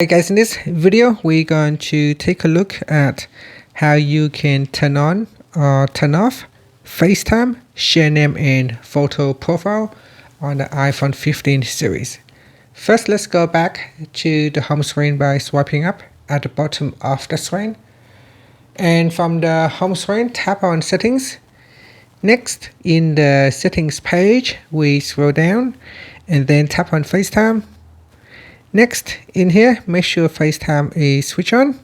Hey guys, in this video we're going to take a look at how you can turn on or turn off FaceTime share name and photo profile on the iPhone 15 series. First, let's go back to the home screen by swiping up at the bottom of the screen, and from the home screen tap on settings. Next, in the settings page we scroll down and then tap on FaceTime. Next, in here, make sure FaceTime is switched on.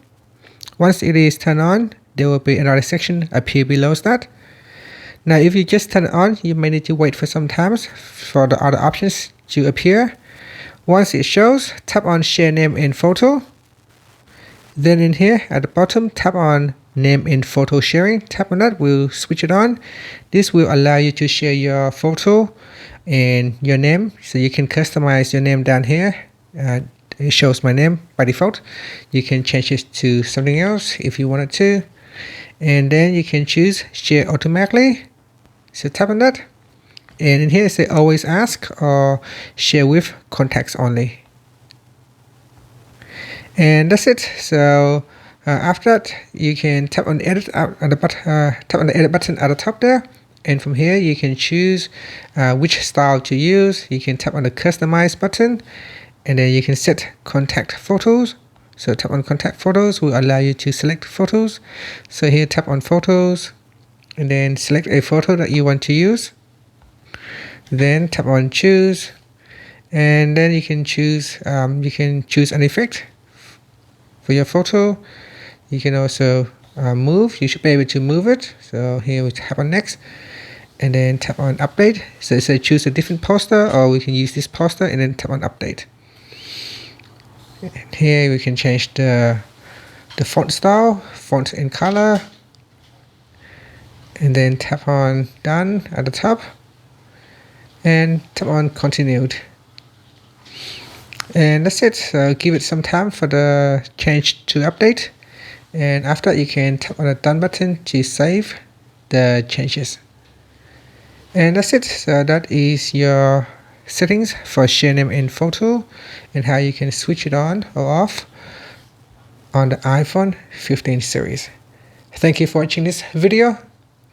Once it is turned on, there will be another section appear below that. Now, if you just turn it on, you may need to wait for some time for the other options to appear. Once it shows, tap on Share Name and Photo. Then in here, at the bottom, tap on Name and Photo Sharing. Tap on that, we'll switch it on. This will allow you to share your photo and your name, so you can customize your name down here. It shows my name by default. You can change it to something else if you wanted to, and then you can choose share automatically, so tap on that, and in here say always ask or share with contacts only, and that's it. So after that, you can tap on the edit tap on the edit button at the top there, and from here you can choose which style to use. You can tap on the customize button, and then you can set contact photos. So tap on contact photos will allow you to select photos. So here tap on photos and then select a photo that you want to use. Then tap on choose, and then you can choose an effect for your photo. You can also move. You should be able to move it. So here we tap on next and then tap on update. So say choose a different poster, or we can use this poster, and then tap on update. And here we can change the font style, font and color, and then tap on done at the top and tap on continued, and that's it. So give it some time for the change to update, and after you can tap on the done button to save the changes, and that's it. So that is your settings for share name and photo, and how you can switch it on or off on the iPhone 15 series. Thank you for watching this video.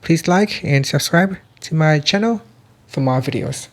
Please like and subscribe to my channel for more videos.